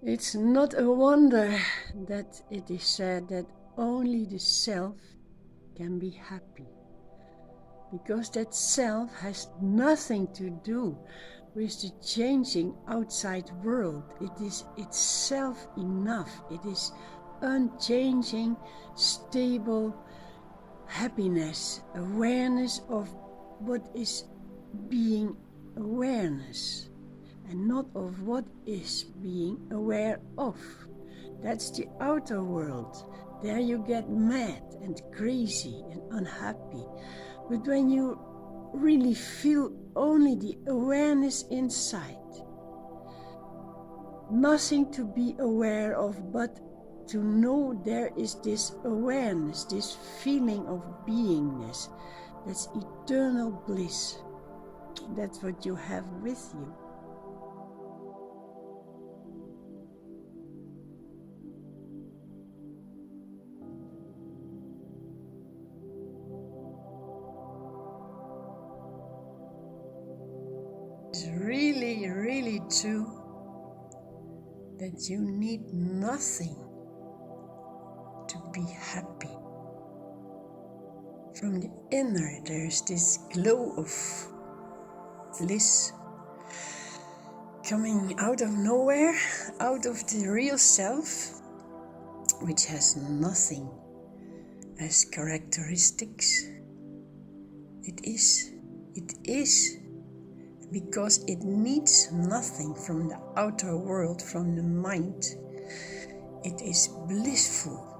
It's not a wonder that it is said that only the self can be happy, because that self has nothing to do with the changing outside world. It is itself enough. It is unchanging, stable happiness, awareness of what is being awareness, and not of what is being aware of. That's the outer world. There you get mad and crazy and unhappy. But when you really feel only the awareness inside, nothing to be aware of but to know there is this awareness, this feeling of beingness, that's eternal bliss. That's what you have with you. It's really, really true that you need nothing to be happy. From the inner, there's this glow of bliss coming out of nowhere, out of the real self, which has nothing as characteristics. It is because it needs nothing from the outer world, from the mind. It is blissful.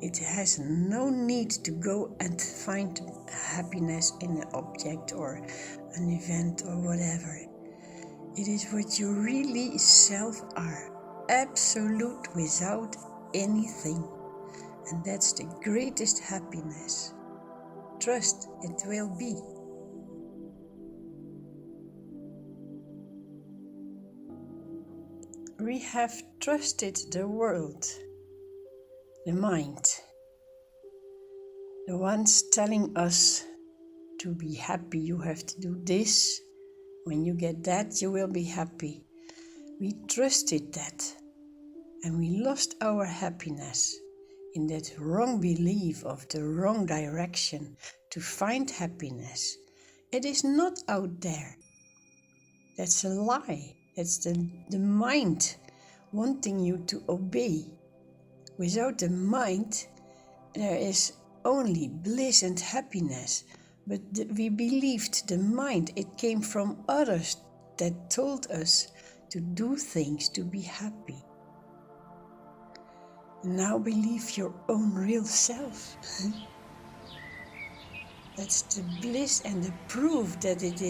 It has no need to go and find happiness in an object or an event or whatever. It is what you really self are, absolute without anything. And that's the greatest happiness. Trust, it will be. We have trusted the world, the mind, the ones telling us to be happy. You have to do this. When you get that, you will be happy. We trusted that, and we lost our happiness in that wrong belief of the wrong direction to find happiness. It is not out there. That's a lie. That's the mind wanting you to obey. Without the mind, there is only bliss and happiness. But we believed the mind. It came from others that told us to do things to be happy. Now believe your own real self. That's the bliss and the proof that it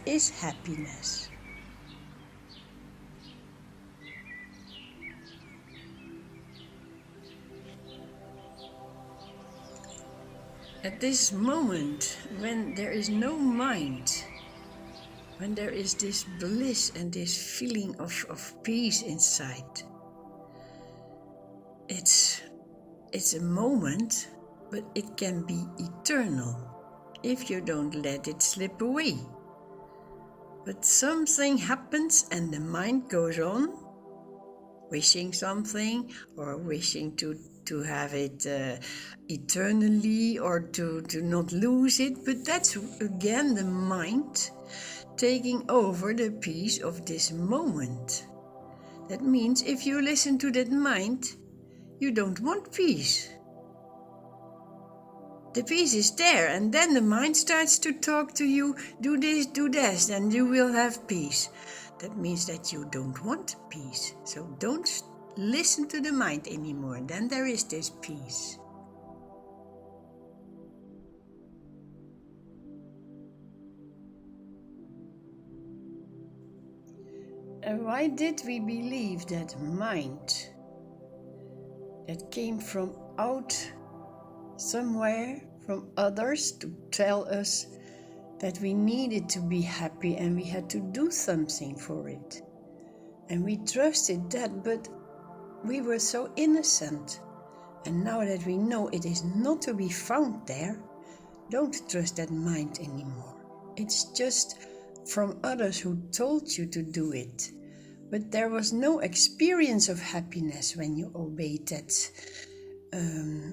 is happiness. At this moment, when there is no mind, when there is this bliss and this feeling of peace inside, it's a moment, but it can be eternal if you don't let it slip away. But something happens and the mind goes on, wishing something or wishing to have it eternally or to not lose it. But that's again the mind taking over the peace of this moment. That means if you listen to that mind, you don't want peace. The peace is there, and then the mind starts to talk to you, do this, do that, and you will have peace. That means that you don't want peace. So don't listen to the mind anymore. Then there is this peace. And why did we believe that mind that came from out somewhere, from others, to tell us that we needed to be happy and we had to do something for it? And we trusted that, but we were so innocent. And now that we know it is not to be found there, don't trust that mind anymore. It's just from others who told you to do it. But there was no experience of happiness when you obeyed that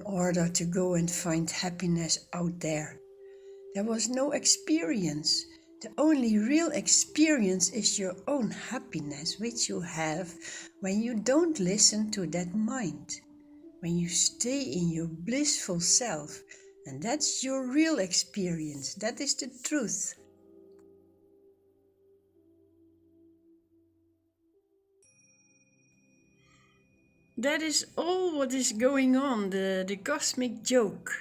order to go and find happiness out there. There was no experience. The only real experience is your own happiness, which you have when you don't listen to that mind, when you stay in your blissful self. And that's your real experience. That is the truth. That is all what is going on, the cosmic joke.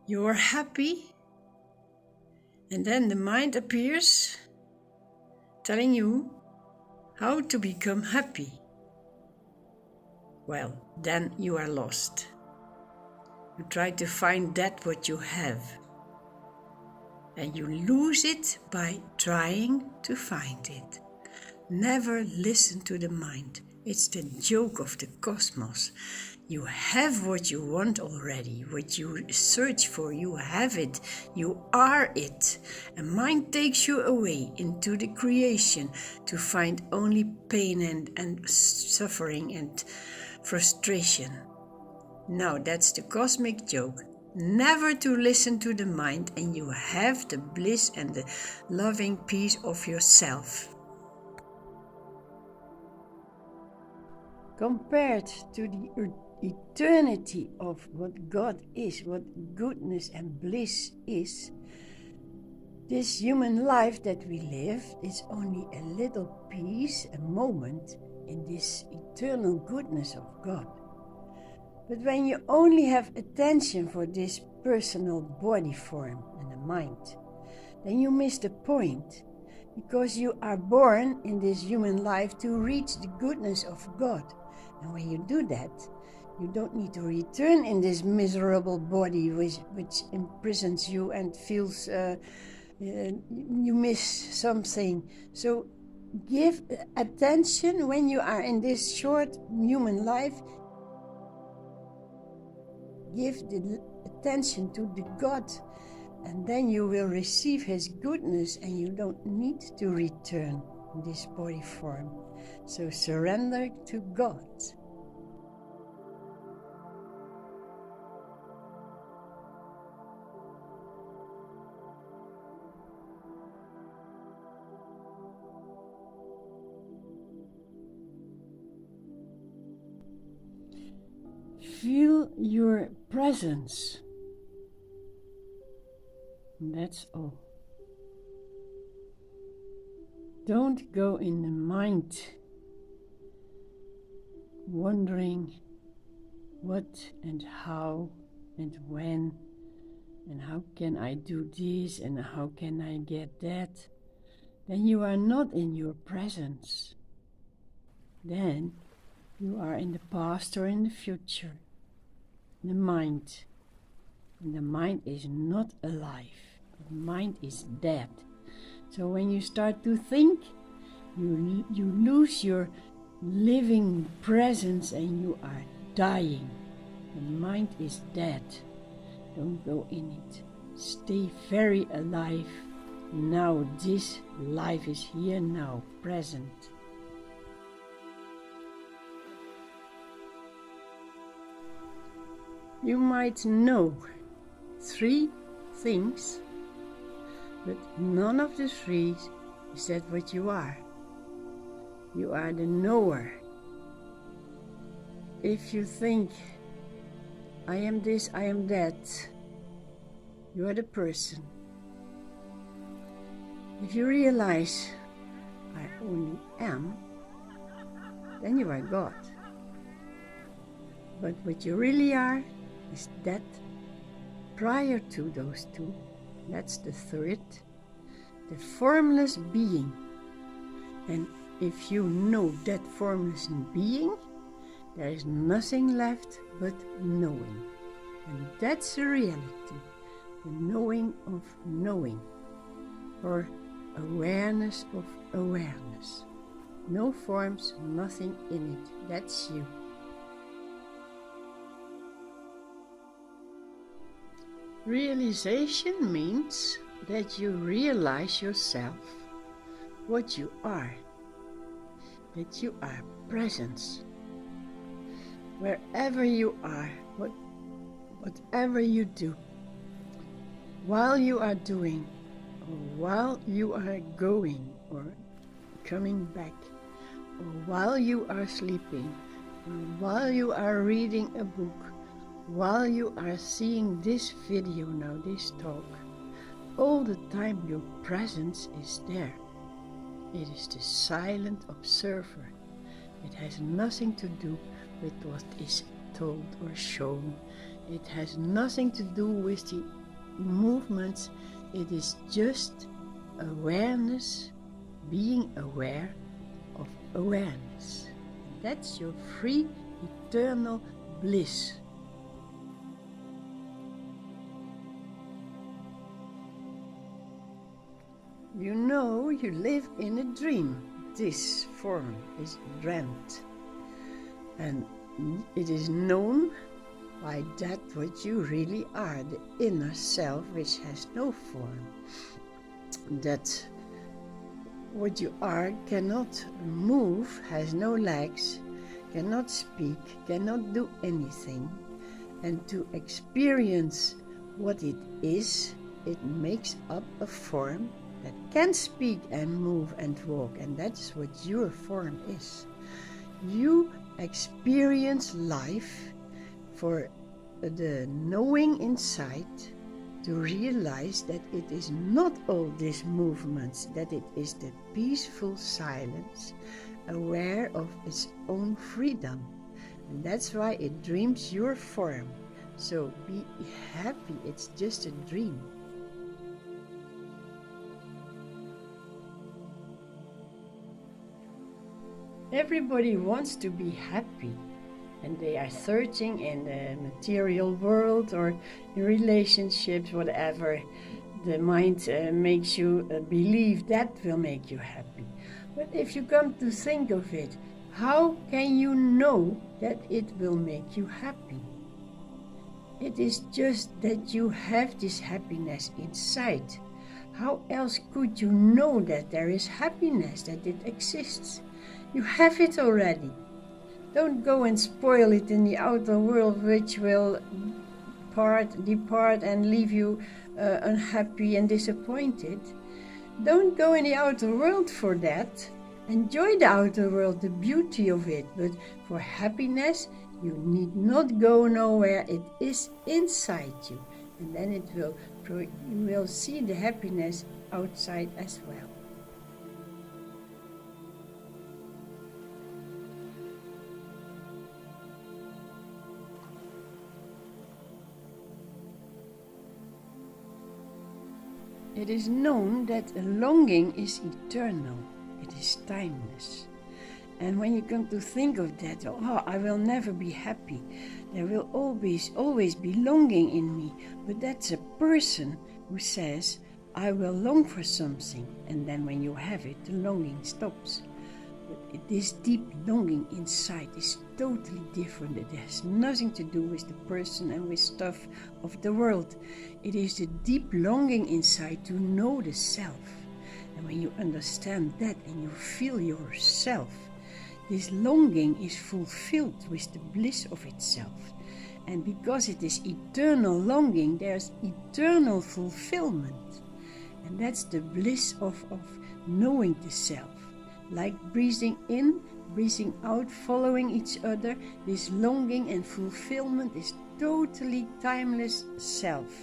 You are happy, and then the mind appears telling you how to become happy. Well, then you are lost. You try to find that what you have, and you lose it by trying to find it. Never listen to the mind. It's the joke of the cosmos. You have what you want already, what you search for, you have it, you are it. And mind takes you away into the creation to find only pain and suffering and frustration. Now that's the cosmic joke. Never to listen to the mind, and you have the bliss and the loving peace of yourself. Compared to the eternity of what God is, what goodness and bliss is, this human life that we live is only a little piece, a moment in this eternal goodness of God. But when you only have attention for this personal body form and the mind, then you miss the point, because you are born in this human life to reach the goodness of God. And when you do that, you don't need to return in this miserable body which imprisons you and feels you miss something. So give attention when you are in this short human life. Give the attention to the God, and then you will receive His goodness, and you don't need to return in this body form. So surrender to God. Feel your presence. That's all. Don't go in the mind wondering what and how and when and how can I do this and how can I get that. Then you are not in your presence. Then you are in the past or in the future. The mind. And the mind is not alive. The mind is dead. So when you start to think, you lose your living presence and you are dying. The mind is dead. Don't go in it. Stay very alive. Now this life is here now, present. You might know 3 things, but none of the 3 is that what you are. You are the knower. If you think, I am this, I am that, you are the person. If you realize, I only am, then you are God. But what you really are is that prior to those 2, that's the 3rd, the formless being. And if you know that formless being, there is nothing left but knowing. And that's the reality, the knowing of knowing, or awareness of awareness. No forms, nothing in it, that's you. Realization means that you realize yourself what you are, that you are presence. Wherever you are, whatever you do, while you are doing, or while you are going or coming back, or while you are sleeping, or while you are reading a book, while you are seeing this video now, this talk, all the time your presence is there. It is the silent observer. It has nothing to do with what is told or shown. It has nothing to do with the movements. It is just awareness, being aware of awareness. That's your free, eternal bliss. You know you live in a dream. This form is dreamt. And it is known by that what you really are, the inner self which has no form. That what you are cannot move, has no legs, cannot speak, cannot do anything. And to experience what it is, it makes up a form that can speak and move and walk, and that's what your form is. You experience life for the knowing inside to realize that it is not all these movements, that it is the peaceful silence, aware of its own freedom. And that's why it dreams your form. So be happy, it's just a dream. Everybody wants to be happy, and they are searching in the material world or in relationships, whatever the mind makes you believe that will make you happy. But if you come to think of it, how can you know that it will make you happy? It is just that you have this happiness inside. How else could you know that there is happiness, that it exists? You have it already. Don't go and spoil it in the outer world, which will depart and leave you unhappy and disappointed. Don't go in the outer world for that. Enjoy the outer world, the beauty of it, but for happiness, you need not go nowhere. It is inside you, and then you will see the happiness outside as well. It is known that a longing is eternal, it is timeless. And when you come to think of that, oh, I will never be happy, there will always be longing in me. But that's a person who says, I will long for something, and then when you have it, the longing stops. But this deep longing inside is totally different. It has nothing to do with the person and with stuff of the world. It is the deep longing inside to know the self. And when you understand that and you feel yourself, this longing is fulfilled with the bliss of itself. And because it is eternal longing, there's eternal fulfillment. And that's the bliss of knowing the self. Like breathing in, breathing out, following each other, this longing and fulfillment is totally timeless self.